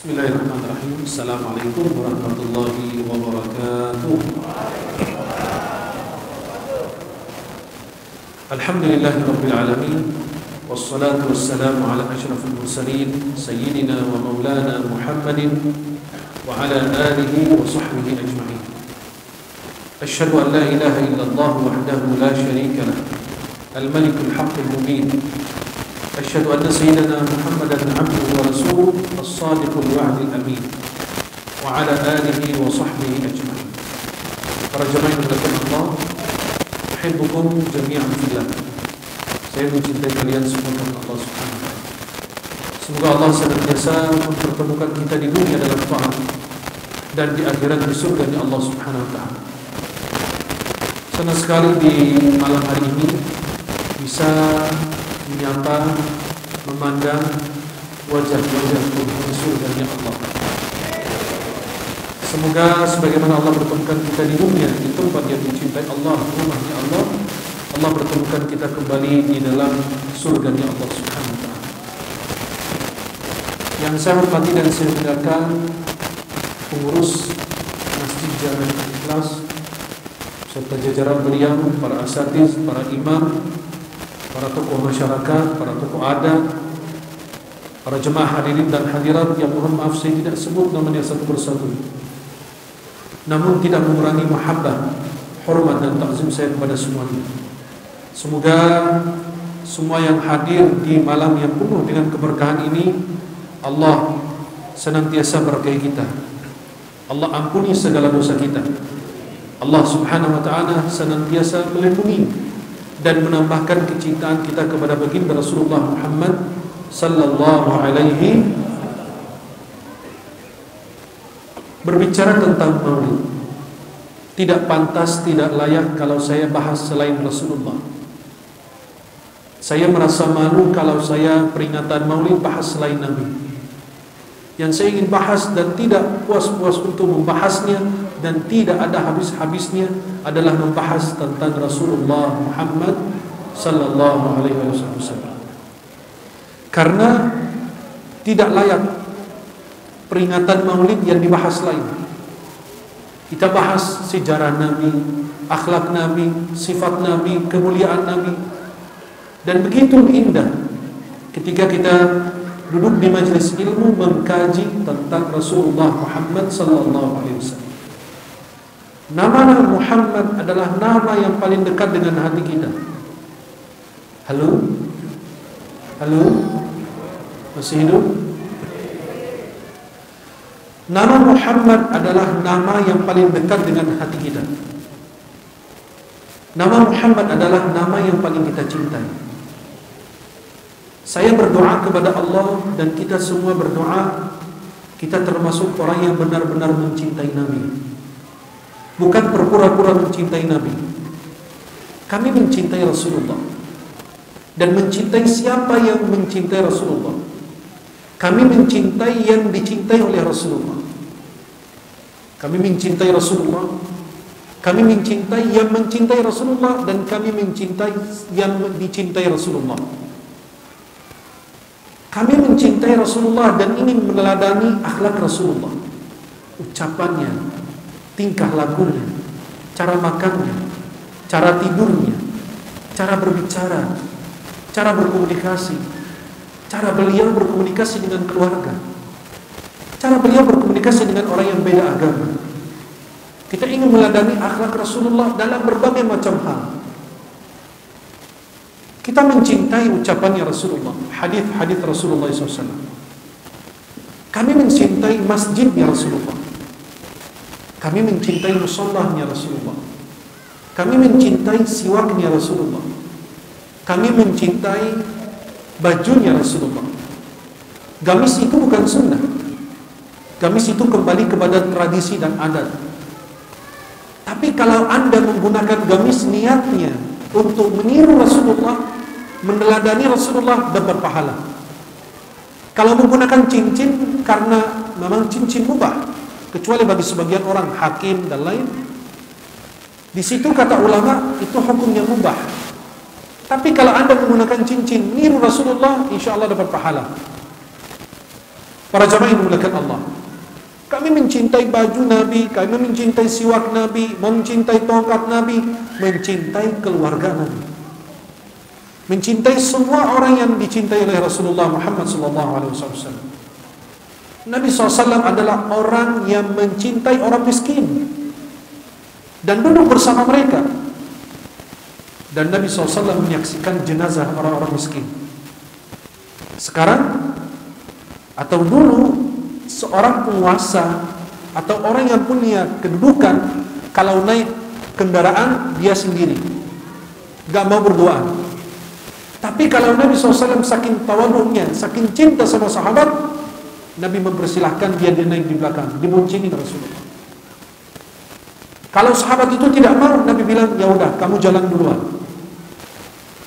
Bismillahirrahmanirrahim. Assalamualaikum warahmatullahi wabarakatuh. Alhamdulillahi rabbil alamin. Wassalatu wassalamu ala asyrafil mursalin sayyidina wa maulana Muhammadin wa ala alihi wa sahbihi ajma'in. Asyhadu an la ilaha illallah wahdahu la syarika lah, al-malikul haqqil mubin. Asyhadu anna sayyidina Muhammadan abduhu wa rasuluh as-sadiqul wa'dil amin wa ala alihi wa sahbihi ajma'in. Para jemaah yang dimuliakan Allah, uhibbukum jami'an fillah. Saya mencintai kalian semua karena Allah Subhanahu wa taala. Semoga Allah senantiasa mempertemukan kita di dunia dalam taat dan di akhirat di surganya Allah Subhanahu wa taala. Senang sekali di malam hari ini bisa menyapa, memandang wajah-wajah penghuni surganya Allah. Semoga sebagaimana Allah pertemukan kita di dunia, di tempat yang dicintai Allah, rumahnya Allah, Allah pertemukan kita kembali di dalam surganya Allah Subhanahu wa taala. Yang saya hormati dan saya muliakan pengurus Masjid Jalan Ikhlas serta jajaran beliau, para asatiz, para imam, para tokoh masyarakat, para tokoh adat, para jemaah hadirin dan hadirat yang mohon maaf saya tidak sebut namanya satu persatu, namun tidak mengurangi mahabbah, hormat dan takzim saya kepada semuanya. Semoga semua yang hadir di malam yang penuh dengan keberkahan ini, Allah senantiasa berkahi kita, Allah ampuni segala dosa kita, Allah Subhanahu wa taala senantiasa melindungi dan menambahkan kecintaan kita kepada baginda Rasulullah Muhammad sallallahu alaihi. Berbicara tentang maulid, tidak pantas, tidak layak kalau saya bahas selain Rasulullah. Saya merasa malu kalau saya peringatan maulid bahas selain Nabi. Yang saya ingin bahas dan tidak puas-puas untuk membahasnya dan tidak ada habis-habisnya adalah membahas tentang Rasulullah Muhammad sallallahu alaihi wasallam. Karena tidak layak peringatan maulid yang dibahas lain. Kita bahas sejarah Nabi, akhlak Nabi, sifat Nabi, kemuliaan Nabi. Dan begitu indah ketika kita duduk di majelis ilmu mengkaji tentang Rasulullah Muhammad sallallahu alaihi wasallam. Nama Muhammad adalah nama yang paling dekat dengan hati kita. Halo? Halo? Masih hidup? Nama Muhammad adalah nama yang paling dekat dengan hati kita. Nama Muhammad adalah nama yang paling kita cintai. Saya berdoa kepada Allah dan kita semua berdoa, kita termasuk orang yang benar-benar mencintai Nabi. Bukan berpura-pura mencintai Nabi. Kami mencintai Rasulullah dan mencintai siapa yang mencintai Rasulullah. Kami mencintai yang dicintai oleh Rasulullah. Kami mencintai Rasulullah. Kami mencintai yang mencintai Rasulullah dan kami mencintai yang dicintai Rasulullah. Kami mencintai Rasulullah dan ingin meneladani akhlak Rasulullah, ucapannya, tingkah lakunya, cara makannya, cara tidurnya, cara berbicara, cara berkomunikasi, cara beliau berkomunikasi dengan keluarga, cara beliau berkomunikasi dengan orang yang beda agama. Kita ingin meneladani akhlak Rasulullah dalam berbagai macam hal. Kita mencintai ucapannya Rasulullah, hadis-hadis Rasulullah SAW. Kami mencintai masjidnya Rasulullah. Kami mencintai musallahnya Rasulullah. Kami mencintai siwaknya Rasulullah. Kami mencintai bajunya Rasulullah. Gamis itu bukan sunnah. Gamis itu kembali kepada tradisi dan adat. Tapi kalau Anda menggunakan gamis niatnya untuk meniru Rasulullah, meneladani Rasulullah, dapat pahala. Kalau menggunakan cincin karena memang cincin mubah, kecuali bagi sebagian orang hakim dan lain, di situ kata ulama itu hukumnya mubah. Tapi kalau Anda menggunakan cincin niru Rasulullah, insya Allah dapat pahala. Para jamaah yang dimuliakan Allah, kami mencintai baju Nabi, kami mencintai siwak Nabi, mencintai tongkat Nabi, mencintai keluarga Nabi, mencintai semua orang yang dicintai oleh Rasulullah Muhammad SAW. Nabi SAW adalah orang yang mencintai orang miskin dan duduk bersama mereka. Dan Nabi SAW menyaksikan jenazah orang-orang miskin. Sekarang atau dulu, seorang penguasa atau orang yang punya kedudukan, kalau naik kendaraan dia sendiri, gak mau berduaan. Tapi kalau Nabi SAW saking tawaduknya, saking cinta sama sahabat, Nabi mempersilahkan dia naik di belakang, diboncengin Rasulullah. Kalau sahabat itu tidak mau, Nabi bilang, ya udah, kamu jalan duluan.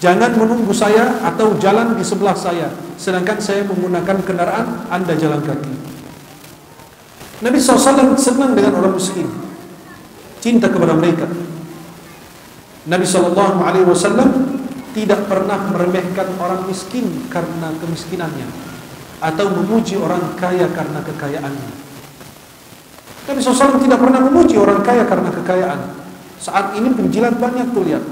Jangan menunggu saya atau jalan di sebelah saya, sedangkan saya menggunakan kendaraan, Anda jalan kaki. Nabi SAW senang dengan orang miskin, cinta kepada mereka. Nabi SAW tidak pernah meremehkan orang miskin karena kemiskinannya, atau memuji orang kaya karena kekayaannya. Nabi SAW tidak pernah memuji orang kaya karena kekayaan. Saat ini penjilat banyak tuh lihat,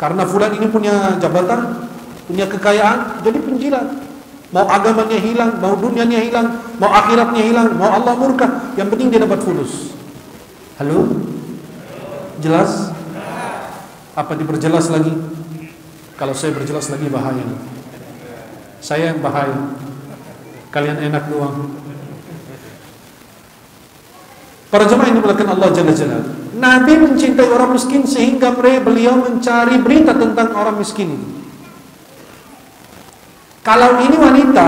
karena fulan ini punya jabatan, punya kekayaan, jadi penjilat. Mau agamanya hilang, mau dunianya hilang, mau akhiratnya hilang, mau Allah murka, yang penting dia dapat fulus. Halo? Jelas? Apa diperjelas lagi? Kalau saya berjelas lagi bahaya. Saya yang bahaya, kalian enak doang. Para jemaah yang dimuliakan Allah Jalla Jalla, Nabi mencintai orang miskin sehingga beliau mencari berita tentang orang miskin ini. Kalau ini wanita,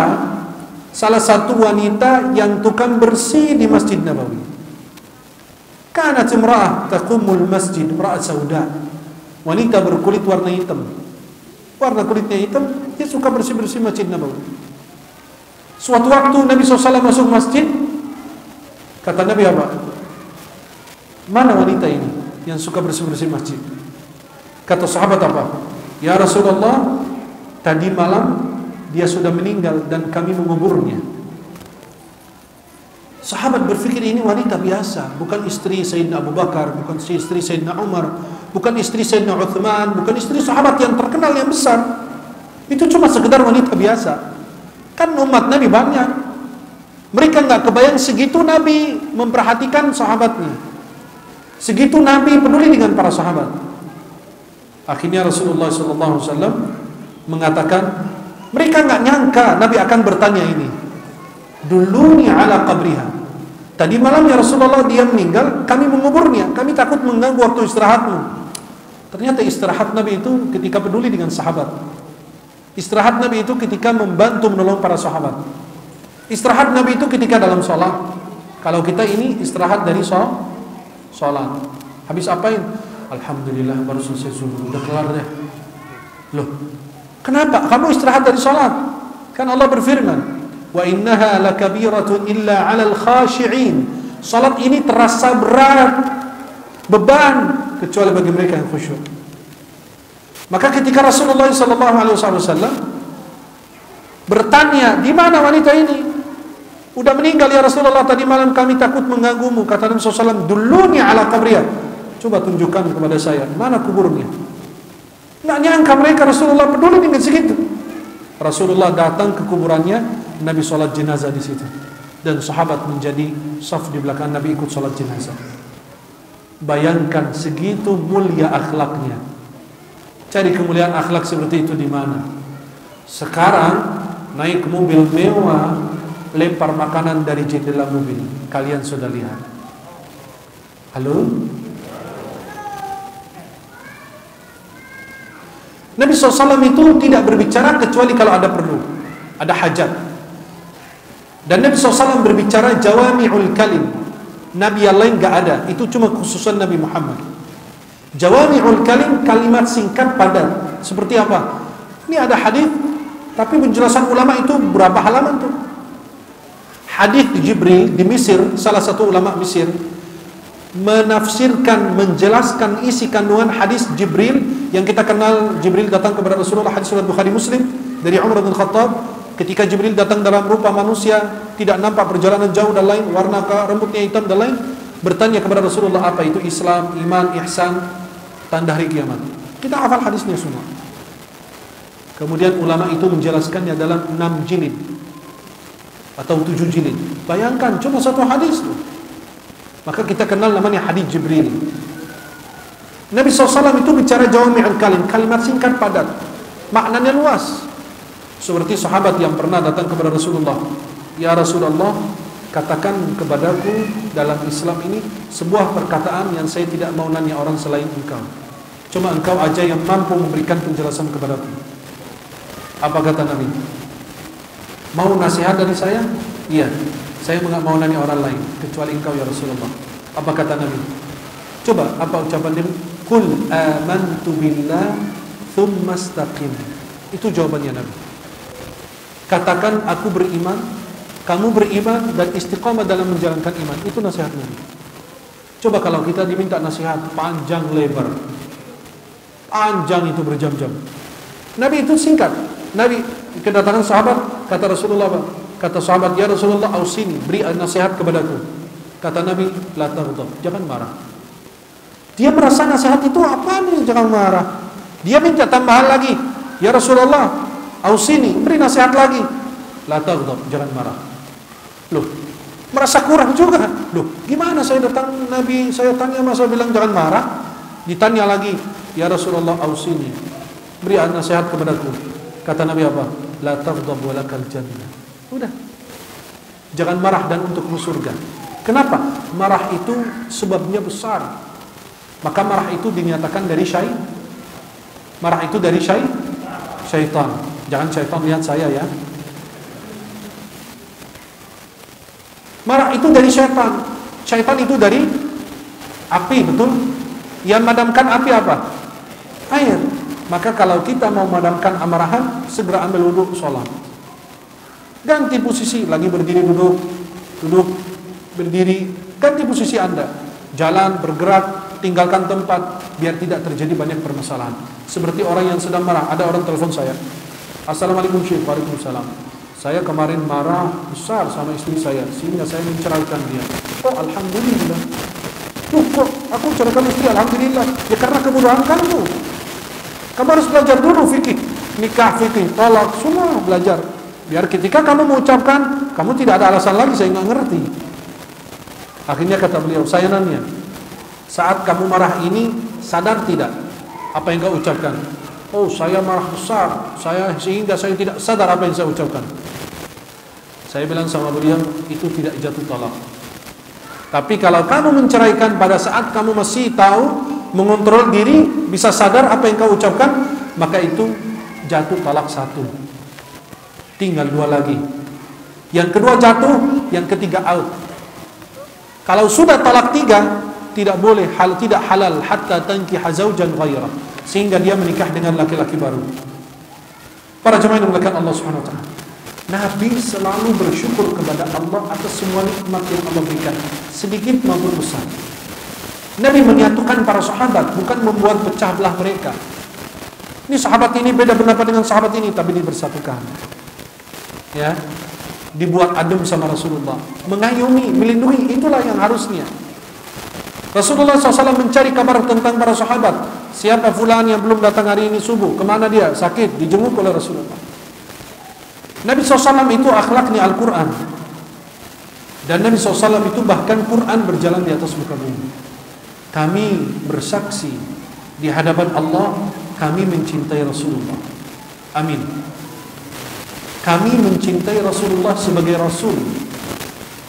salah satu wanita yang tukang bersih di Masjid Nabawi. Kanat imra'ah taqumul masjid, imra'ah sauda. Wanita berkulit warna hitam. Warna kulitnya hitam, dia suka bersih-bersih Masjid Nabawi. Suatu waktu Nabi SAW masuk masjid, kata Nabi apa? Mana wanita ini yang suka bersih-bersih masjid? Kata sahabat apa? Ya Rasulullah, tadi malam dia sudah meninggal dan kami menguburnya. Sahabat berpikir ini wanita biasa, bukan istri Sayyidina Abu Bakar, bukan istri Sayyidina Umar, bukan istri Sayyidina Uthman, bukan istri sahabat yang terkenal yang besar. Itu cuma sekedar wanita biasa. Kan umat Nabi banyak. Mereka nggak kebayang segitu Nabi memperhatikan sahabatnya, segitu Nabi peduli dengan para sahabat. Akhirnya Rasulullah SAW mengatakan, mereka nggak nyangka Nabi akan bertanya ini. Duluni ala qabriha. Tadi malam ya Rasulullah dia meninggal, kami menguburnya, kami takut mengganggu waktu istirahatmu. Ternyata istirahat Nabi itu ketika peduli dengan sahabat. Istirahat Nabi itu ketika membantu menolong para sahabat. Istirahat Nabi itu ketika dalam sholat. Kalau kita ini istirahat dari sholat, habis apain? Alhamdulillah baru selesai subuh, udah kelar deh. Loh, kenapa? Kamu istirahat dari sholat? Kan Allah berfirman, wa innaha lakabiratun illa 'alal khashi'in. Salat ini terasa berat, beban, kecuali bagi mereka yang khusyuk. Maka ketika Rasulullah SAW bertanya, di mana wanita ini? Udah meninggal ya Rasulullah, tadi malam kami takut mengganggumu. Kata Nabi SAW, duluni ala qabriyah. Coba tunjukkan kepada saya, mana kuburnya? Nggak nyangka mereka Rasulullah peduli dengan segitu. Rasulullah datang ke kuburannya, Nabi sholat jenazah di situ, dan sahabat menjadi saf di belakang Nabi ikut sholat jenazah. Bayangkan segitu mulia akhlaknya. Cari kemuliaan akhlak seperti itu di mana? Sekarang naik mobil mewah, lempar makanan dari jendela mobil. Kalian sudah lihat? Halo? Nabi SAW itu tidak berbicara kecuali kalau ada perlu, ada hajat. Dan Nabi SAW berbicara jawami'ul kalim. Nabi yang lain gak ada, itu cuma khususan Nabi Muhammad. Jawami'ul kalim, kalimat singkat padat. Seperti apa? Ini ada hadis, tapi penjelasan ulama itu berapa halaman tuh? Hadis Jibril di Mesir, salah satu ulama Mesir menafsirkan, menjelaskan isi kandungan hadis Jibril yang kita kenal. Jibril datang kepada Rasulullah, hadis riwayat Bukhari Muslim dari Umar bin Khattab Ketika Jibril datang dalam rupa manusia, tidak nampak, perjalanan jauh dan lain, warna rambutnya hitam dan lain, bertanya kepada Rasulullah, apa itu Islam, iman, ihsan, tanda hari kiamat. Kita hafal hadisnya semua. Kemudian ulama itu menjelaskannya dalam 6 jilid atau 7 jilid. Bayangkan cuma satu hadis. Maka kita kenal namanya hadis Jibril. Nabi SAW itu bicara jawami'ul kalim, kalimat singkat padat, maknanya luas. Seperti sahabat yang pernah datang kepada Rasulullah, ya Rasulullah, katakan kepadaku dalam Islam ini sebuah perkataan yang saya tidak mau nanya orang selain engkau. Cuma engkau aja yang mampu memberikan penjelasan kepadaku. Apa kata Nabi? Mau nasihat dari saya? Iya, saya enggak mau nanya orang lain kecuali engkau ya Rasulullah. Apa kata Nabi? Coba apa ucapan Nabi? Qul amantu billah thumma istaqim. Itu jawabannya Nabi. Katakan aku beriman, kamu beriman dan istiqamah dalam menjalankan iman. Itu nasihat Nabi. Coba kalau kita diminta nasihat panjang lebar, panjang itu berjam-jam. Nabi itu singkat. Nabi kedatangan sahabat, kata Rasulullah, kata sahabat, ya Rasulullah, ausini, beri nasihat kepadaku. Kata Nabi, la taghdab, jangan marah. Dia merasa nasihat itu apa nih, jangan marah. Dia minta tambahan lagi, ya Rasulullah, ausini, beri nasihat lagi. La taghdab, jangan marah. Loh, merasa kurang juga. Loh, gimana saya datang Nabi, saya tanya masa bilang jangan marah. Ditanya lagi, ya Rasulullah, ausini, beri nasihat kepadaku. Kata Nabi apa? La taghdab walakal jannah. Udah. Jangan marah dan untukmu surga. Kenapa? Marah itu sebabnya besar. Maka marah itu dinyatakan dari marah itu dari syaitan. Jangan syaitan lihat saya ya. Marah itu dari syaitan. Syaitan itu dari api, betul? Yang memadamkan api apa? Air. Maka kalau kita mau memadamkan amarahan, segera ambil wudhu, sholat. Ganti posisi, lagi berdiri duduk, duduk, berdiri, ganti posisi Anda. Jalan, bergerak, tinggalkan tempat, biar tidak terjadi banyak permasalahan. Seperti orang yang sedang marah, ada orang telepon saya. Assalamualaikum Syekh, waalaikumsalam. Saya kemarin marah besar sama istri saya, sehingga saya menceraikan dia. Oh alhamdulillah. Loh kok aku ceraikan istri, alhamdulillah. Ya karena kebodohan kamu. Kamu harus belajar dulu fikih, nikah, fikih, talak, semua belajar. Biar ketika kamu mengucapkan, kamu tidak ada alasan lagi, saya nggak ngerti. Akhirnya kata beliau, saya nanya, saat kamu marah ini, sadar tidak apa yang kau ucapkan? Oh, saya marah besar, sehingga saya tidak sadar apa yang saya ucapkan. Saya bilang sama beliau, itu tidak jatuh talak. Tapi kalau kamu menceraikan pada saat kamu masih tahu, mengontrol diri, bisa sadar apa yang kau ucapkan, maka itu jatuh talak 1. Tinggal 2 lagi. Yang kedua jatuh, yang ketiga out. Kalau sudah talak 3, tidak boleh, tidak halal hatta tankiha zaujan ghairah, sehingga dia menikah dengan laki-laki baru. Para jemaah yang dimuliakan Allah Subhanahu wa taala. Nabi selalu bersyukur kepada Allah atas semua nikmat yang Allah berikan, sedikit maupun besar. Nabi menyatukan para sahabat, bukan membuat pecah belah mereka. Ini sahabat ini beda pendapat dengan sahabat ini, tapi dibersatukan. Ya, dibuat adem sama Rasulullah, mengayomi, melindungi, itulah yang harusnya. Rasulullah SAW mencari kabar tentang para sahabat. Siapa fulan yang belum datang hari ini subuh? Kemana dia? Sakit, dijenguk oleh Rasulullah. Nabi SAW itu akhlaknya Al-Quran. Dan Nabi SAW itu bahkan Quran berjalan di atas muka bumi. Kami bersaksi di hadapan Allah, kami mencintai Rasulullah. Amin. Kami mencintai Rasulullah sebagai Rasul.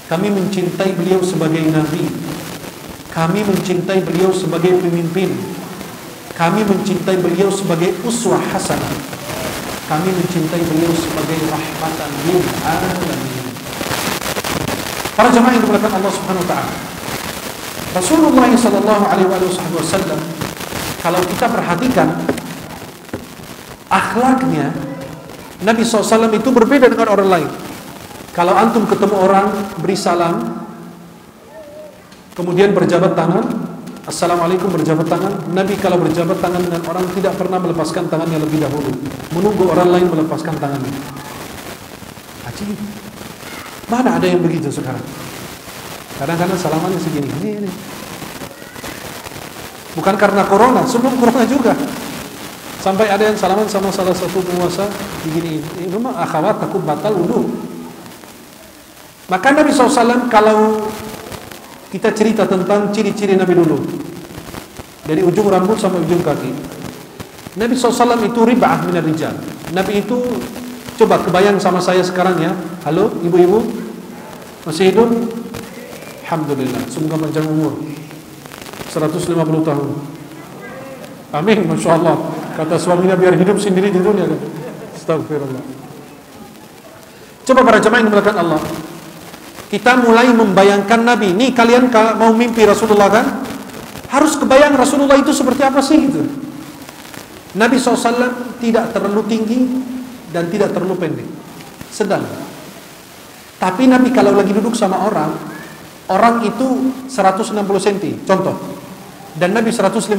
Kami mencintai beliau sebagai Nabi. Kami mencintai beliau sebagai pemimpin. Kami mencintai beliau sebagai uswah hasanah. Kami mencintai beliau sebagai rahmatan lil alamin. Para jemaah yang dimuliakan Allah Subhanahu wa taala. Rasulullah sallallahu alaihi wasallam, kalau kita perhatikan akhlaknya, Nabi SAW itu berbeda dengan orang lain. Kalau antum ketemu orang, beri salam, kemudian berjabat tangan, assalamualaikum, berjabat tangan. Nabi kalau berjabat tangan dengan orang tidak pernah melepaskan tangannya lebih dahulu, menunggu orang lain melepaskan tangannya. Ajib. Mana ada yang begitu sekarang? Kadang-kadang salamannya segini. Ini. Bukan karena corona, sebelum corona juga. Sampai ada yang salaman sama salah satu penguasa begini. Ini memang akhwat takut batal wudu. Maka Nabi SAW kalau kita cerita tentang ciri-ciri Nabi dulu, dari ujung rambut sampai ujung kaki, Nabi SAW itu rib'ah minar rijal. Nabi itu, coba kebayang sama saya sekarang ya. Halo ibu-ibu, masih hidup? Alhamdulillah, semoga panjang umur 150 tahun. Amin, Masya Allah. Kata suaminya biar hidup sendiri di dunia. Astagfirullah. Coba para jemaah yang dimuliakan Allah, kita mulai membayangkan Nabi. Nih kalian mau mimpi Rasulullah kan? Harus kebayang Rasulullah itu seperti apa sih gitu. Nabi SAW tidak terlalu tinggi dan tidak terlalu pendek, sedang. Tapi Nabi kalau lagi duduk sama orang itu 160 cm, contoh. Dan Nabi 150.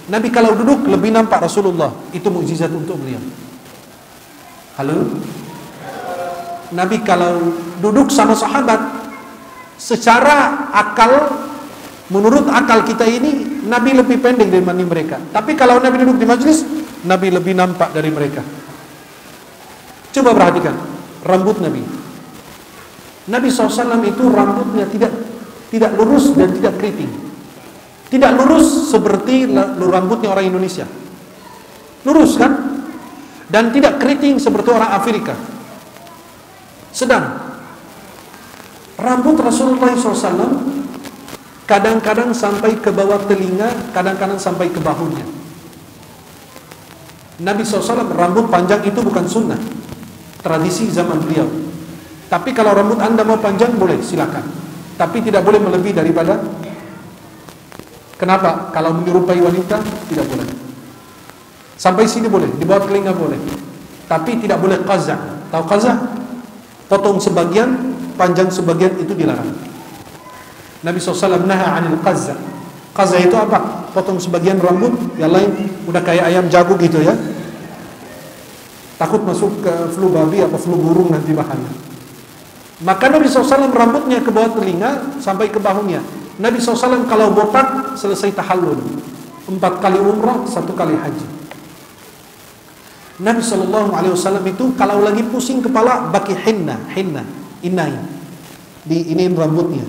Nabi kalau duduk lebih nampak Rasulullah. Itu mukjizat untuk beliau. Halo? Nabi kalau duduk sama sahabat, secara akal, menurut akal kita ini, Nabi lebih pendek dibanding mereka. Tapi kalau Nabi duduk di majlis, Nabi lebih nampak dari mereka. Coba perhatikan rambut Nabi. Nabi SAW itu rambutnya tidak lurus dan tidak keriting. Tidak lurus seperti rambutnya orang Indonesia. Lurus kan? Dan tidak keriting seperti orang Afrika. Sedang rambut Rasulullah SAW kadang-kadang sampai ke bawah telinga, kadang-kadang sampai ke bahunya. Nabi SAW rambut panjang itu bukan sunnah, tradisi zaman beliau. Tapi kalau rambut anda mau panjang boleh, silakan. Tapi tidak boleh melebihi daripada. Kenapa? Kalau menyerupai wanita tidak boleh. Sampai sini boleh, di bawah telinga boleh. Tapi tidak boleh qaza'. Tahu qaza'? Potong sebagian, panjang sebagian, itu dilarang. Nabi SAW naha 'anil qaza'. Qaza' itu apa? Potong sebagian rambut, yang lain udah kayak ayam jago gitu ya. Takut masuk ke flu babi atau flu burung nanti bahaya. Maka Nabi SAW rambutnya ke bawah telinga sampai ke bahunya. Nabi SAW kalau botak selesai tahallul, 4 kali umrah, 1 kali haji. Nabi SAW itu kalau lagi pusing kepala pakai hinna, inai, diinin rambutnya.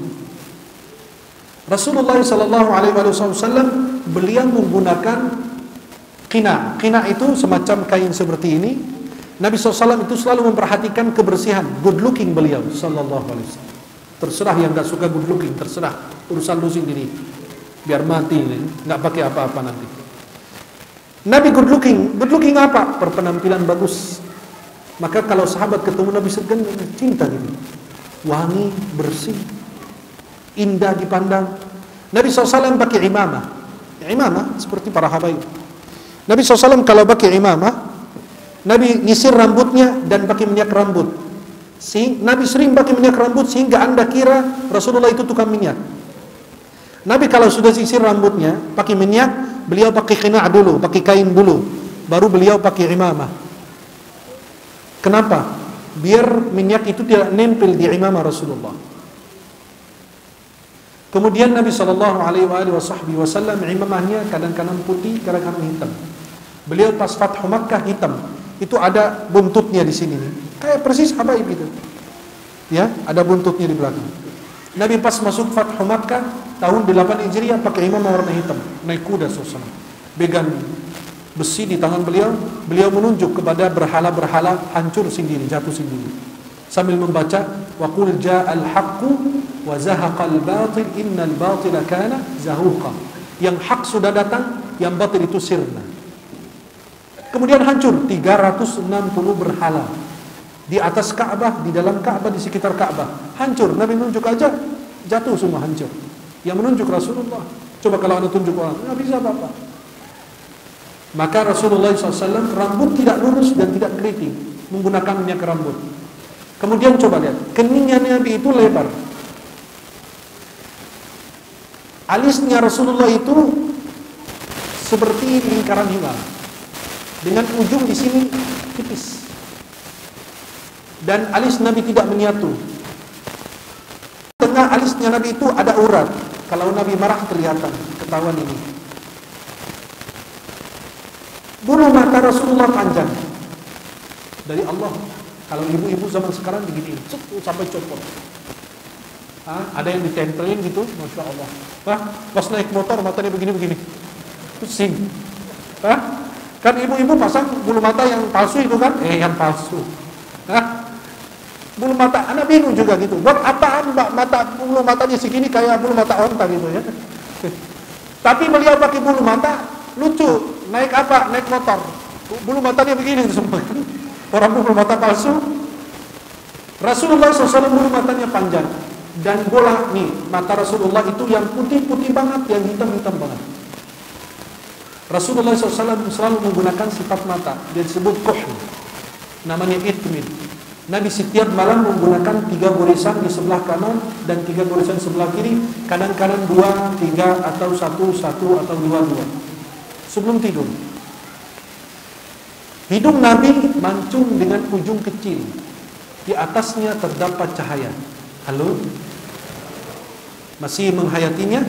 Rasulullah SAW beliau menggunakan qina itu semacam kain seperti ini. Nabi SAW itu selalu memperhatikan kebersihan, good looking beliau sallallahu alaihi wasallam. Terserah yang gak suka good looking, terserah, urusan lu sendiri. Biar mati nih, gak pakai apa-apa nanti. Nabi good looking apa? Berpenampilan bagus. Maka kalau sahabat ketemu Nabi segan, cinta gitu. Wangi, bersih, indah dipandang. Nabi SAW pakai imamah seperti para habaib. Nabi SAW kalau pakai imamah, Nabi nyisir rambutnya dan pakai minyak rambut. Nabi sering pakai minyak rambut sehingga anda kira Rasulullah itu tukang minyak. Nabi kalau sudah sisir rambutnya pakai minyak, beliau pakai qina' dulu, pakai kain dulu, baru beliau pakai imamah. Kenapa? Biar minyak itu tidak nempel di imamah Rasulullah. Kemudian Nabi SAW imamahnya kadang-kadang putih, kadang-kadang hitam. Beliau pas Fathu Makkah hitam. Itu ada buntutnya di sini nih. Kayak persis habaib itu. Ya, ada buntutnya di belakang. Nabi pas masuk Fathu Makkah tahun 8 Hijriah pakai imamah warna hitam, naik kuda SAW. Pegang besi di tangan beliau, beliau menunjuk kepada berhala-berhala hancur sendiri, jatuh sendiri. Sambil membaca wa qul ja'al haqqu wa zahaqal batil innal batila kana zahuqa. Yang hak sudah datang, yang batil itu sirna. Kemudian hancur 360 berhala di atas Ka'bah, di dalam Ka'bah, di sekitar Ka'bah. Hancur, Nabi menunjuk aja, jatuh semua hancur. Yang menunjuk Rasulullah. Coba kalau Anda tunjuk orang, nggak bisa apa-apa. Maka Rasulullah SAW rambut tidak lurus dan tidak keriting, menggunakan minyak rambut. Kemudian coba lihat, keningnya Nabi itu lebar. Alisnya Rasulullah itu seperti lingkaran hilal, dengan ujung di sini tipis. Dan alis Nabi tidak menyatu. Tengah alisnya Nabi itu ada urat. Kalau Nabi marah kelihatan, ketahuan ini. Bulu mata Rasulullah panjang. Dari Allah. Kalau ibu-ibu zaman sekarang begini, sampai copot. Ada yang ditempelin gitu, Masya Allah. Pas naik motor matanya begini-begini, pusing. Kan ibu-ibu pasang bulu mata yang palsu itu kan? Yang palsu. Bulu mata, anak bingung juga gitu. Buat apaan bulu matanya segini kayak bulu mata onta gitu ya? Tapi beliau pakai bulu mata lucu. Naik apa? Naik motor. Bulu matanya begini semua. Orang bulu mata palsu. Rasulullah SAW bulu matanya panjang. Dan bola nih, mata Rasulullah itu yang putih-putih banget, yang hitam-hitam banget. Rasulullah SAW selalu menggunakan sifat mata. Dia disebut kuhl. Namanya itmin. Nabi setiap malam menggunakan 3 gorisan di sebelah kanan dan 3 gorisan sebelah kiri. Kanan-kanan 2, 3, atau 1, 1, atau 2, 2. Sebelum tidur. Hidung Nabi mancung dengan ujung kecil. Di atasnya terdapat cahaya. Halo? Masih menghayatinya?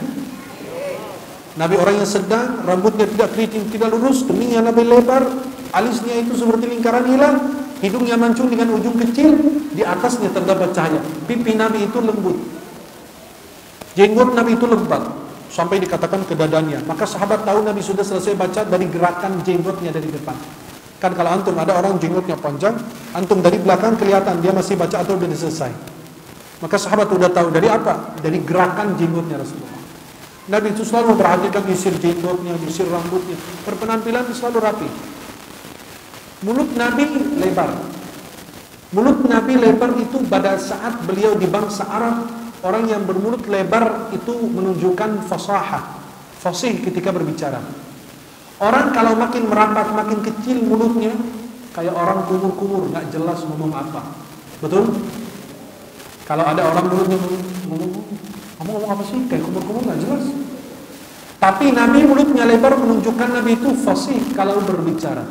Nabi orang yang sedang, rambutnya tidak keriting, tidak lurus, keningnya Nabi lebar, alisnya itu seperti lingkaran hilal, hidungnya mancung dengan ujung kecil, di atasnya terdapat cahaya. Pipi Nabi itu lembut. Jenggot Nabi itu lebat, sampai dikatakan ke dadanya. Maka sahabat tahu Nabi sudah selesai baca dari gerakan jenggotnya dari depan. Kan kalau antum ada orang jenggotnya panjang, antum dari belakang kelihatan dia masih baca atau sudah selesai. Maka sahabat sudah tahu dari apa? Dari gerakan jenggotnya Rasulullah. Nabi itu selalu memperhatikan disir jenggotnya, disir rambutnya. Berpenampilan selalu rapi. Mulut Nabi lebar. Mulut Nabi lebar itu pada saat beliau di bangsa Arab, orang yang bermulut lebar itu menunjukkan fasahah, fasih ketika berbicara. Orang kalau makin merambat, makin kecil mulutnya, kayak orang kumur-kumur, nggak jelas ngomong apa. Betul? Kalau ada orang mulutnya ngomong apa sih? Kayak kumur-kumur nggak jelas. Tapi Nabi mulutnya lebar menunjukkan Nabi itu fasih kalau berbicara.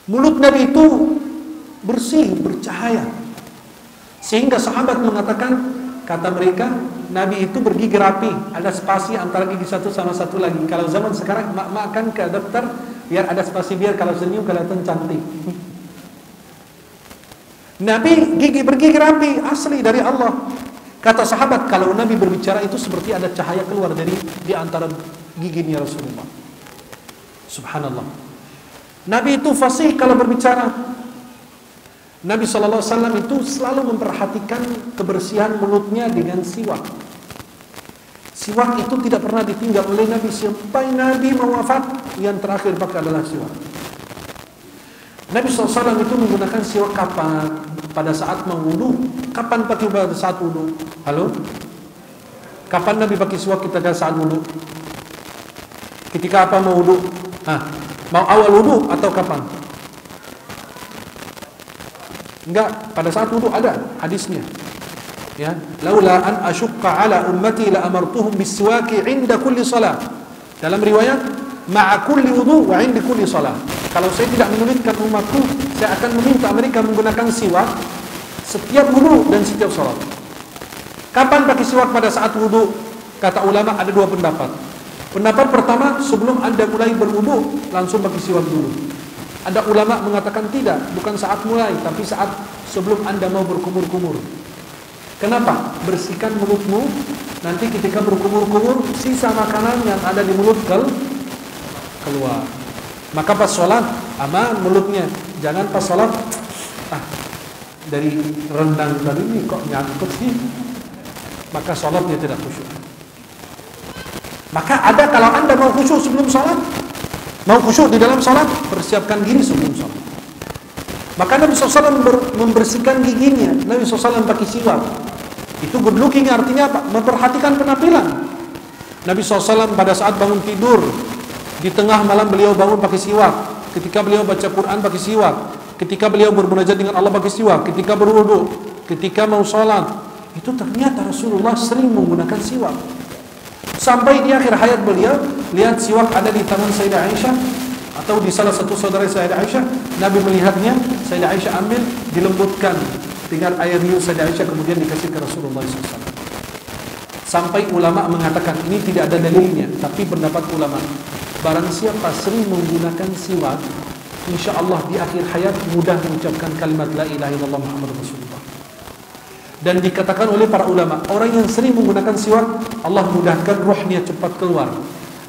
Mulut Nabi itu bersih, bercahaya. Sehingga sahabat mengatakan, kata mereka, Nabi itu bergigi rapi, ada spasi antara gigi satu sama satu lagi. Kalau zaman sekarang mak kan ke dokter biar ada spasi, biar kalau senyum kelihatan cantik. Nabi bergigi rapi, asli dari Allah. Kata sahabat, kalau Nabi berbicara itu seperti ada cahaya keluar dari di antara giginya Rasulullah. Subhanallah. Nabi itu fasih kalau berbicara. Nabi SAW itu selalu memperhatikan kebersihan mulutnya dengan siwak. Siwak itu tidak pernah ditinggal oleh Nabi sampai Nabi mau wafat. Yang terakhir pakai adalah siwak. Nabi SAW itu menggunakan siwak kapan? Pada saat mau wudu. Kapan pakai pada saat wudu? Halo? Kapan Nabi pakai siwak kita saat wudu? Ketika apa mau wudu? Mau awal wudu atau kapan? Enggak, pada saat wudu ada hadisnya. Ya, laula an asyqa ala ummati la amartuhum bis-siwaki 'inda kulli salat. Dalam riwayat, ma'a kulli wudu wa 'inda kulli salat. Kalau saya tidak menyulitkan umatku, saya akan meminta mereka menggunakan siwak setiap wudu dan setiap salat. Kapan pakai siwak pada saat wudu? Kata ulama ada 2 pendapat. Pendapat pertama, sebelum Anda mulai berwudu langsung pakai siwak dulu. Ada ulama mengatakan tidak, bukan saat mulai, tapi saat sebelum Anda mau berkumur-kumur. Kenapa? Bersihkan mulutmu, nanti ketika berkumur-kumur, sisa makanan yang ada di mulut keluar. Maka pas sholat, aman mulutnya. Jangan pas sholat, dari rendang tadi ini kok nyangkut sih. Maka sholatnya tidak khusyuk. Maka ada kalau Anda mau khusyuk sebelum sholat, mau khusyuk di dalam sholat, persiapkan diri sebelum sholat. Maka Nabi SAW membersihkan giginya. Nabi SAW pakai siwak. Itu good looking artinya apa? Memperhatikan penampilan. Nabi SAW pada saat bangun tidur, di tengah malam beliau bangun pakai siwak. Ketika beliau baca Quran pakai siwak. Ketika beliau bermunajat dengan Allah pakai siwak. Ketika berwudu, ketika mau sholat. Itu ternyata Rasulullah sering menggunakan siwak. Sampai di akhir hayat beliau, lihat siwak ada di tangan Sayyidah Aisyah. Atau di salah satu saudara Sayyidah Aisyah, Nabi melihatnya, Sayyidah Aisyah ambil, dilembutkan dengan air liur Sayyidah Aisyah, kemudian dikasih ke Rasulullah SAW. Sampai ulama mengatakan, ini tidak ada dalilnya, tapi pendapat ulama, barang siapa sering menggunakan siwak, insya Allah di akhir hayat mudah mengucapkan kalimat la ilaha illallah Muhammad Rasulullah. Dan dikatakan oleh para ulama, orang yang sering menggunakan siwak, Allah mudahkan rohnya cepat keluar.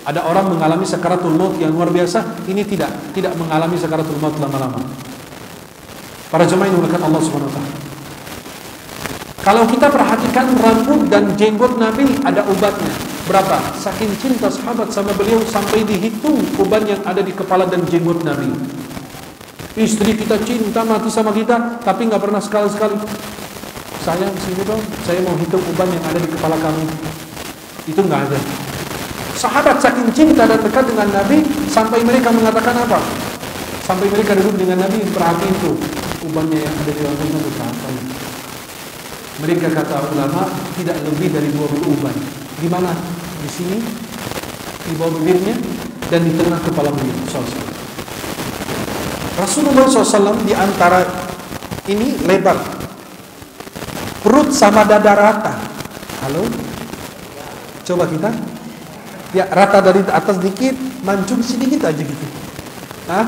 Ada orang mengalami sakaratul maut yang luar biasa, ini tidak mengalami sakaratul maut lama-lama. Para jemaah yang dimuliakan Allah Subhanahu wa taala. Kalau kita perhatikan rambut dan jenggot Nabi ada ubatnya. Berapa? Saking cinta sahabat sama beliau sampai dihitung uban yang ada di kepala dan jenggot Nabi. Istri kita cinta mati sama kita, tapi nggak pernah sekali-sekali, sayang sini dong, saya mau hitung uban yang ada di kepala kamu. Itu nggak ada. Sahabat saking cinta dan dekat dengan Nabi sampai mereka mengatakan apa? Sampai mereka duduk dengan Nabi, perhatiin itu ubannya yang ada di rambut Nabi berapa ya? Mereka kata ulama tidak lebih dari 20 uban. Di mana? Di sini, di bawah bibirnya, dan di tengah kepala beliau. Rasulullah SAW di antara ini lebar, perut sama dada rata. Halo? Coba kita, ya rata dari atas dikit, mancung sedikit aja gitu. Hah?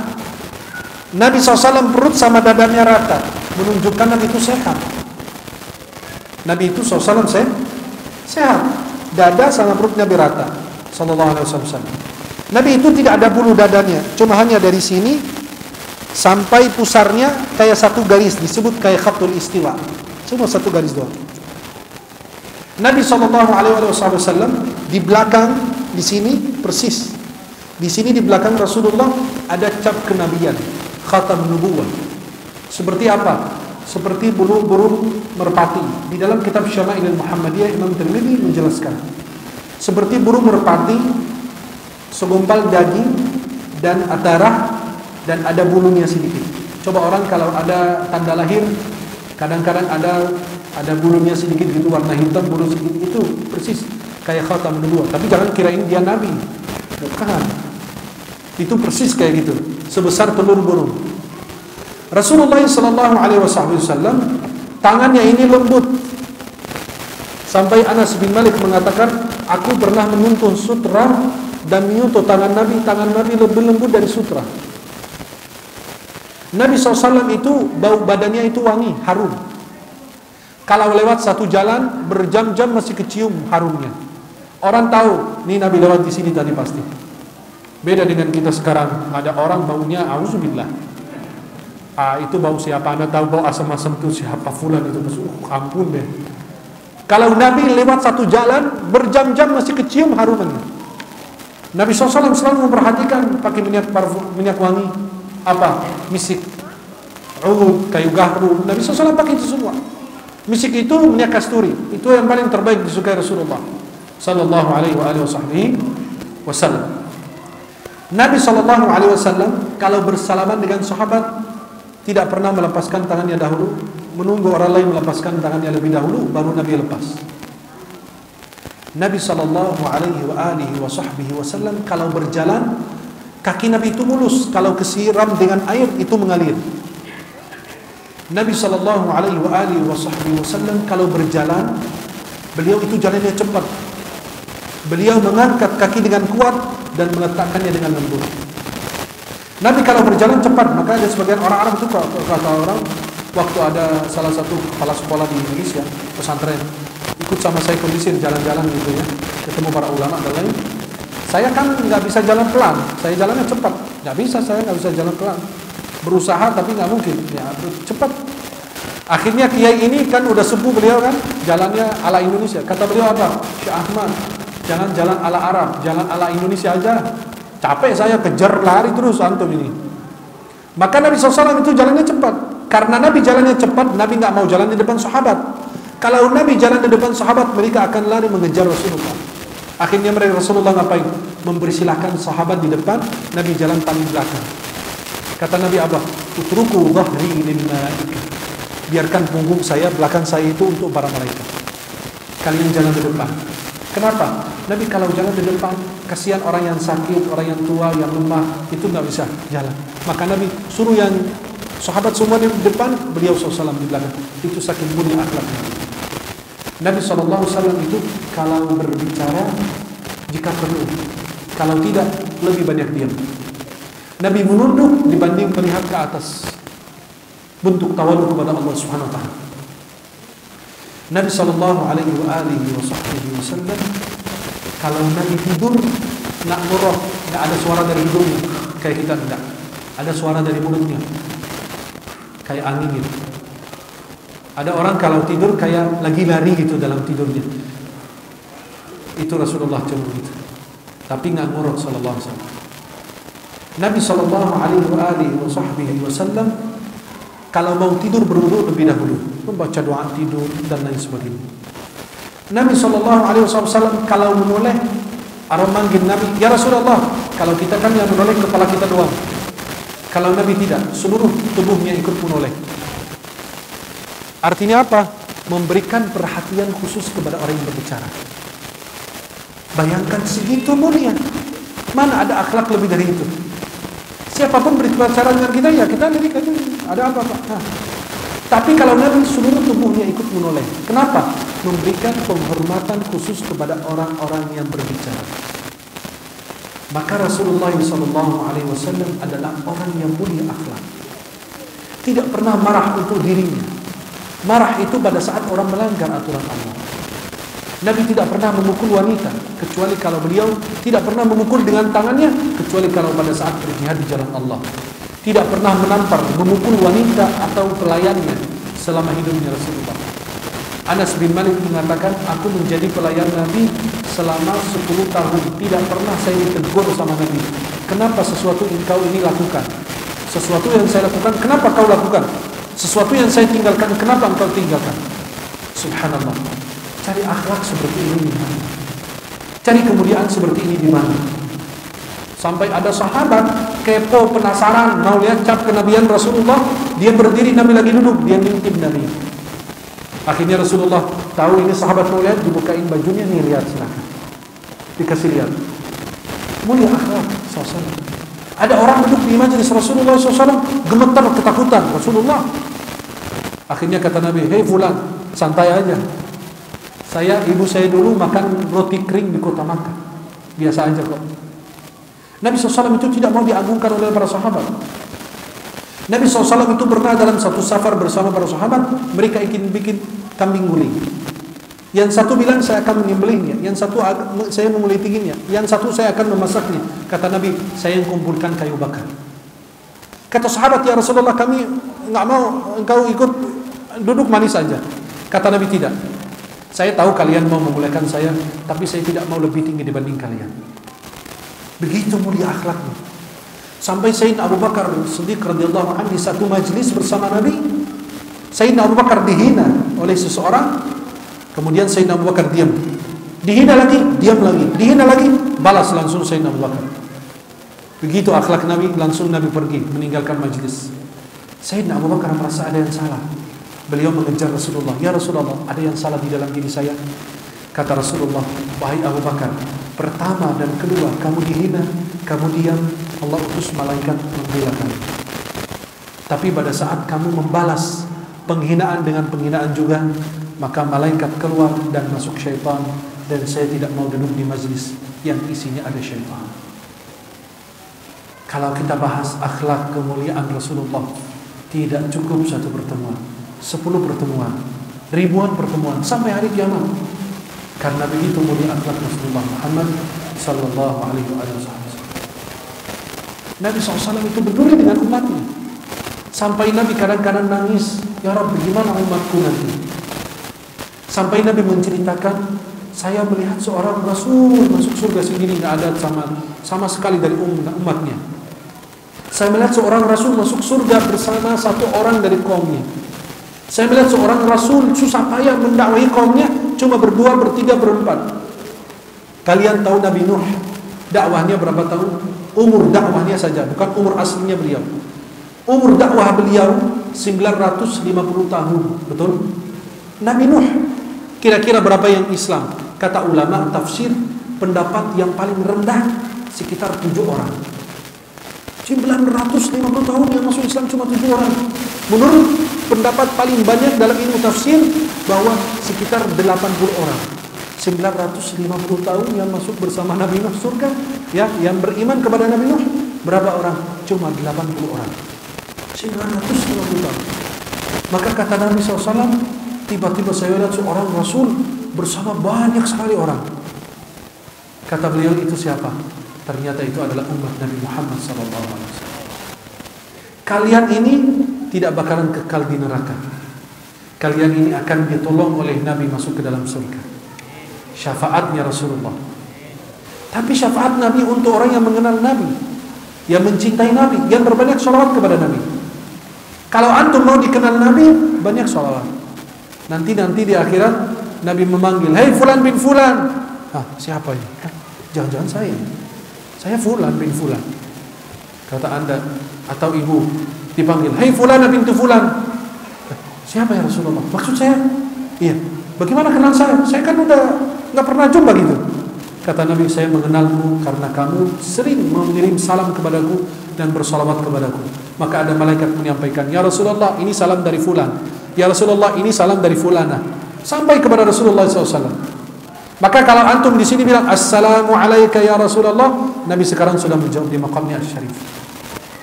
Nabi SAW perut sama dadanya rata, menunjukkan Nabi itu sehat. Nabi itu SAW sehat. Dada sama perut Nabi rata, sallallahu alaihi wasallam. Nabi itu tidak ada bulu dadanya, cuma hanya dari sini sampai pusarnya kayak satu garis, disebut kayak khatul istiwa. Cuma satu garis doang. Nabi sallallahu alaihi wasallam di belakang, di sini persis. Di sini di belakang Rasulullah ada cap kenabian, khatam nubuwah. Seperti apa? Seperti burung merpati. Di dalam kitab Syama'il Muhammadiyah Imam Tirmidzi menjelaskan, seperti burung merpati, segumpal daging dan darah dan ada bulunya sedikit. Coba orang kalau ada tanda lahir, kadang-kadang ada bulunya sedikit gitu, warna hitam, bulu sedikit, itu persis kayak khatam nubuwah. Tapi jangan kirain dia nabi. Bukan. Itu persis kayak gitu, sebesar telur burung. Rasulullah sallallahu alaihi wasallam tangannya ini lembut. Sampai Anas bin Malik mengatakan, aku pernah menyentuh sutra dan menyentuh tangan Nabi lebih lembut dari sutra. Nabi SAW itu bau badannya itu wangi, harum. Kalau lewat satu jalan berjam-jam masih kecium harumnya. Orang tahu, ini Nabi lewat di sini tadi pasti. Beda dengan kita sekarang, ada orang baunya auzubillah. Itu bau siapa? Anda tahu bau asam-asam itu siapa? Fulan itu. Ampun deh. Kalau Nabi lewat satu jalan berjam-jam masih kecium harumannya. Nabi SAW selalu memperhatikan pakai minyak wangi. Apa? Misik, ud, kayu gahru. Nabi SAW pakai itu semua. Misik itu minyak kasturi. Itu yang paling terbaik disukai Rasulullah sallallahu alaihi wasallam. Nabi sallallahu alaihi wasallam kalau bersalaman dengan sahabat tidak pernah melepaskan tangannya dahulu, menunggu orang lain melepaskan tangannya lebih dahulu baru Nabi lepas. Nabi sallallahu alaihi wasallam kalau berjalan kaki Nabi itu mulus, kalau kesiram dengan air itu mengalir. Nabi sallallahu alaihi wasallam kalau berjalan beliau itu jalannya cepat. Beliau mengangkat kaki dengan kuat dan meletakkannya dengan lembut. Nabi kalau berjalan cepat, maka ada sebagian orang Arab itu kata orang, waktu ada salah satu kepala sekolah di Indonesia, pesantren, ikut sama saya kondisi jalan-jalan gitu ya, ketemu para ulama dan lain. Saya kan nggak bisa jalan pelan, saya jalannya cepat, saya nggak bisa jalan pelan. Berusaha tapi nggak mungkin, ya cepat. Akhirnya kiai ini kan udah sepuh beliau kan, jalannya ala Indonesia. Kata beliau apa? Syekh Ahmad, jangan jalan ala Arab, jalan ala Indonesia aja. Capek saya kejar lari terus antum ini. Maka Nabi SAW itu jalannya cepat. Karena Nabi jalannya cepat, Nabi nggak mau jalan di depan sahabat. Kalau Nabi jalan di depan sahabat, mereka akan lari mengejar Rasulullah. Akhirnya mereka Rasulullah ngapain? Mempersilahkan sahabat di depan, Nabi jalan paling belakang. Kata Nabi apa? Utruku dhahri lil malaikah. Biarkan punggung saya, belakang saya itu untuk para malaikat. Kalian jalan di depan. Kenapa? Nabi kalau jalan di depan, kasihan orang yang sakit, orang yang tua, yang lemah, itu nggak bisa jalan. Maka Nabi suruh yang sahabat semua di depan, beliau SAW di belakang. Itu saking mulia akhlaknya. Nabi SAW itu kalau berbicara jika perlu, kalau tidak lebih banyak diam. Nabi menunduk dibanding melihat ke atas, bentuk tawadhu kepada Allah Subhanahu wa taala. Nabi SAW kalau Nabi tidur nak ngorok, nggak ada suara dari hidungnya kayak kita, tidak ada suara dari mulutnya kayak angin gitu. Ada orang kalau tidur kayak lagi lari gitu dalam tidurnya. Itu Rasulullah cuma gitu. Tapi nggak ngorok sallallahu alaihi wasallam. Nabi sallallahu alaihi wasallam kalau mau tidur berwudu lebih dahulu, membaca doa tidur dan lain sebagainya. Nabi sallallahu alaihi wasallam kalau menoleh, orang manggil Nabi, "Ya Rasulullah." Kalau kita kan yang menoleh kepala kita doang. Kalau Nabi tidak, seluruh tubuhnya ikut menoleh. Artinya apa? Memberikan perhatian khusus kepada orang yang berbicara. Bayangkan segitu mulia. Mana ada akhlak lebih dari itu? Siapapun berbicara dengan kita, ya kita lirik aja. Ada apa-apa. Nah. Tapi kalau Nabi seluruh tubuhnya ikut menoleh. Kenapa? Memberikan penghormatan khusus kepada orang-orang yang berbicara. Maka Rasulullah SAW adalah orang yang mulia akhlak. Tidak pernah marah untuk dirinya. Marah itu pada saat orang melanggar aturan Allah. Nabi tidak pernah memukul wanita, kecuali kalau beliau tidak pernah memukul dengan tangannya, kecuali kalau pada saat berjihad di jalan Allah. Tidak pernah menampar, memukul wanita atau pelayannya selama hidupnya Rasulullah. Anas bin Malik mengatakan, aku menjadi pelayan Nabi selama 10 tahun. Tidak pernah saya ditegur sama Nabi. Kenapa sesuatu engkau ini lakukan? Sesuatu yang saya lakukan, kenapa kau lakukan? Sesuatu yang saya tinggalkan, kenapa engkau tinggalkan? Subhanallah. Cari akhlak seperti ini di mana? Cari kemuliaan seperti ini di mana? Sampai ada sahabat kepo, penasaran, mau lihat cap kenabian Rasulullah. Dia berdiri, Nabi lagi duduk, dia ngintip Nabi. Akhirnya Rasulullah tahu ini sahabat mau lihat, dibukain bajunya, nih lihat silakan. Dikasih lihat. Mulia akhlak SAW. Ada orang duduk di majelis Rasulullah SAW, gemetar ketakutan. Rasulullah. Akhirnya kata Nabi, hei fulan, santai aja. Ibu saya dulu makan roti kering di kota Makkah. Biasa aja kok. Nabi SAW itu tidak mau diagungkan oleh para sahabat. Nabi SAW itu pernah dalam satu safar bersama para sahabat, mereka ingin bikin kambing guling. Yang satu bilang saya akan menyembelihnya, yang satu saya mengulitinya, yang satu saya akan memasaknya. Kata Nabi, saya yang kumpulkan kayu bakar. Kata sahabat, ya Rasulullah, kami nggak mau engkau ikut duduk manis saja. Kata Nabi, tidak. Saya tahu kalian mau memuliakan saya, tapi saya tidak mau lebih tinggi dibanding kalian. Begitu mulia akhlaknya. Sampai Sayyidina Abu Bakar Siddiq radhiyallahu anhu di satu majlis bersama Nabi, Sayyidina Abu Bakar dihina oleh seseorang, kemudian Sayyidina Abu Bakar diam. Dihina lagi, diam lagi. Dihina lagi, balas langsung Sayyidina Abu Bakar. Begitu akhlak Nabi, langsung Nabi pergi meninggalkan majlis. Sayyidina Abu Bakar merasa ada yang salah. Beliau mengejar Rasulullah, ya Rasulullah, ada yang salah di dalam diri saya. Kata Rasulullah, wahai Abu Bakar, pertama dan kedua kamu dihina, kamu diam, Allah utus malaikat membela kamu. Tapi pada saat kamu membalas penghinaan dengan penghinaan juga, maka malaikat keluar dan masuk syaitan, dan saya tidak mau duduk di majlis yang isinya ada syaitan. Kalau kita bahas akhlak kemuliaan Rasulullah, tidak cukup satu pertemuan, 10 pertemuan, ribuan pertemuan sampai hari kiamat. Karena begitu mulia akhlak Rasulullah Muhammad sallallahu alaihi wasallam. Nabi SAW itu peduli dengan umatnya. Sampai Nabi kadang-kadang nangis, ya Rabbi, gimana umatku nanti? Sampai Nabi menceritakan, saya melihat seorang Rasul masuk surga sendiri, nggak ada sama sekali dari umatnya. Saya melihat seorang Rasul masuk surga bersama satu orang dari kaumnya. Saya melihat seorang Rasul susah payah mendakwahi kaumnya, cuma berdua, bertiga, berempat. Kalian tahu Nabi Nuh, dakwahnya berapa tahun? Umur dakwahnya saja, bukan umur aslinya beliau. Umur dakwah beliau 950 tahun, betul? Nabi Nuh, kira-kira berapa yang Islam? Kata ulama tafsir, pendapat yang paling rendah sekitar 7 orang. 950 tahun yang masuk Islam cuma 7 orang. Menurut pendapat paling banyak dalam ilmu tafsir bahwa sekitar 80 orang. 950 tahun yang masuk bersama Nabi Nuh surga, ya, yang beriman kepada Nabi Nuh berapa orang? Cuma 80 orang. 950 tahun. Maka kata Nabi SAW, tiba-tiba saya lihat seorang Rasul bersama banyak sekali orang. Kata beliau, itu siapa? Ternyata itu adalah umat Nabi Muhammad SAW. Kalian ini tidak bakalan kekal di neraka. Kalian ini akan ditolong oleh Nabi masuk ke dalam surga. Syafaatnya Rasulullah. Tapi syafaat Nabi untuk orang yang mengenal Nabi, yang mencintai Nabi, yang berbanyak sholawat kepada Nabi. Kalau antum mau dikenal Nabi, banyak sholawat. Nanti di akhirat Nabi memanggil, "Hei fulan bin fulan." Siapa ini? Jangan-jangan saya fulan bin fulan. Kata Anda atau ibu dipanggil, "Hei fulan bintu fulan." Siapa ya Rasulullah? Maksud saya? Iya. Bagaimana kenal saya? Saya kan udah nggak pernah jumpa gitu. Kata Nabi, saya mengenalmu karena kamu sering mengirim salam kepadaku dan bersalawat kepadaku. Maka ada malaikat menyampaikan, "Ya Rasulullah, ini salam dari fulan. Ya Rasulullah, ini salam dari fulana." Sampai kepada Rasulullah SAW. Maka kalau antum di sini bilang, "Assalamu alayka ya Rasulullah," Nabi sekarang sudah menjawab di maqamnya Asy-Syarif.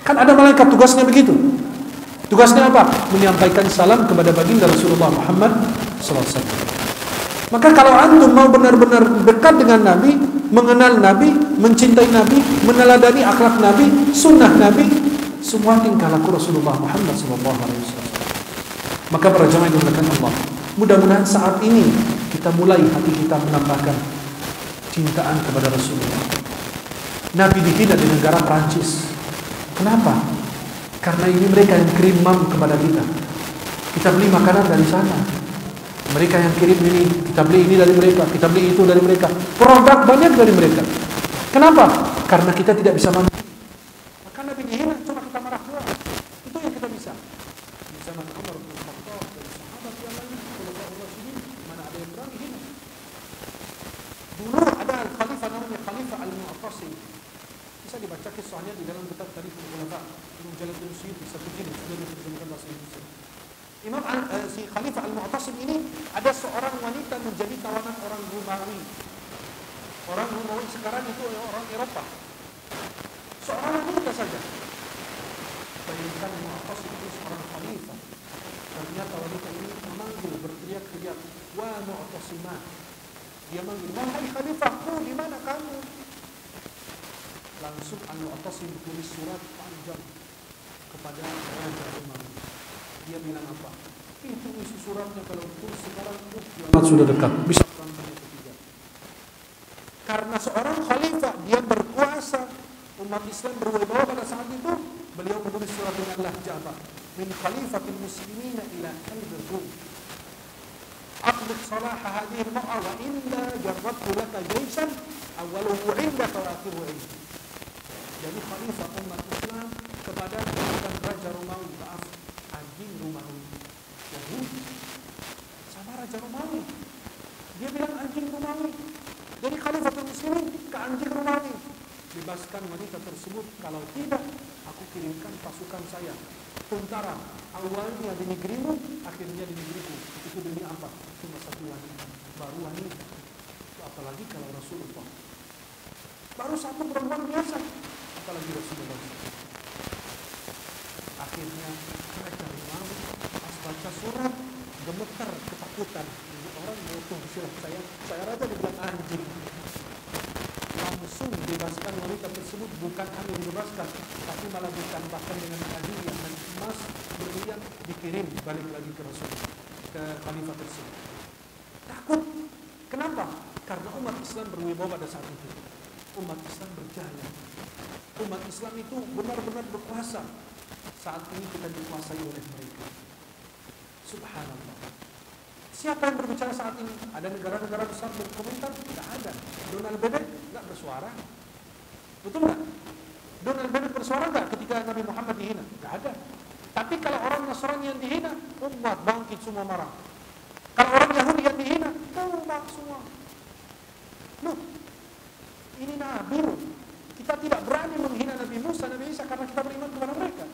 Kan ada malaikat tugasnya begitu. Tugasnya apa? Menyampaikan salam kepada baginda Rasulullah Muhammad SAW. Maka kalau antum mau benar-benar dekat dengan Nabi, mengenal Nabi, mencintai Nabi, meneladani akhlak Nabi, sunnah Nabi, semua tingkah laku Rasulullah Muhammad SAW. Maka para jamaah yang dimuliakan Allah, mudah-mudahan saat ini kita mulai hati kita menambahkan cintaan kepada Rasulullah. Nabi dihina di negara Prancis. Kenapa? Karena ini mereka yang kirim mam kepada kita. Kita beli makanan dari sana. Mereka yang kirim ini, kita beli ini dari mereka, kita beli itu dari mereka. Produk banyak dari mereka. Kenapa? Karena kita tidak bisa mandiri. Maka Nabi dihina, cuma kita marah doang. Itu yang kita bisa. Di zaman Umar bin Khattab dan sahabat yang lain, khulafaur rasyidin, mana ada yang berani hina. Dulu ada khalifah namanya Khalifah Al-Mu'tasim. Bisa dibaca kisahnya di dalam kitab Tarikh Al-Khulafa, Ibnu Jalaluddin Suyuti, satu jilid sudah diterjemahkan bahasa Indonesia. Si Khalifah Al-Mu'tasim ini ada seorang wanita menjadi tawanan orang Romawi. Orang Romawi sekarang itu orang Eropa. Seorang wanita saja. Bayangkan Mu'tasim itu seorang khalifah. Ternyata wanita ini memanggil, berteriak-teriak, "Wa Mu'tasimah." Dia manggil, "Wahai khalifahku, di mana kamu?" Langsung Al-Mu'tasim tulis surat panjang kepada Raja Romawi. Dia bilang apa? Itu isi suratnya kalau tulis sekarang kiamat sudah dekat. Bisa ketiga. Karena seorang khalifah dia berkuasa, umat Islam berwibawa pada saat itu, beliau menulis surat dengan lahjah apa? Min khalifatil muslimina ila qalbil rum. Aqbid salaha hadhihi al-mar'a wa illa jarrabtu laka jaysan awwaluhu 'indaka wa akhiruhu 'indaka. Jadi khalifah umat Islam kepada Raja Romawi, maaf, anjing Romawi, Yahudi sama Raja Romawi. Dia bilang anjing Romawi. Jadi Khalifatul Muslimin ke anjing Romawi. Bebaskan wanita tersebut, kalau tidak aku kirimkan pasukan saya, tentara, awalnya di negerimu, akhirnya di negeriku. Itu demi apa? Cuma satu wanita, baru wanita. Apalagi kalau Rasulullah, baru satu perempuan biasa, apalagi Rasulullah. Akhirnya Raja Romawi pas baca surat gemetar, ketakutan. Ini orang mau tunggu surat saya raja dibilang anjing. Langsung bebaskan wanita tersebut, bukan hanya dibebaskan, tapi malah ditambahkan dengan hadiah dan emas, berlian, dikirim balik lagi ke Rasul, ke khalifah tersebut. Takut. Kenapa? Karena umat Islam berwibawa pada saat itu. Umat Islam berjaya. Umat Islam itu benar-benar berkuasa. Saat ini kita dikuasai oleh mereka. Subhanallah. Siapa yang berbicara saat ini? Ada negara-negara besar berkomentar? Tidak ada. Donald Bennett tidak bersuara. Betul nggak? Donald Bennett bersuara nggak ketika Nabi Muhammad dihina? Tidak ada. Tapi kalau orang Nasrani yang dihina, umat bangkit semua marah. Kalau orang Yahudi yang dihina, umat semua. Loh, Ini Nabi. Kita tidak berani menghina Nabi Musa, Nabi Isa karena kita beriman kepada mereka.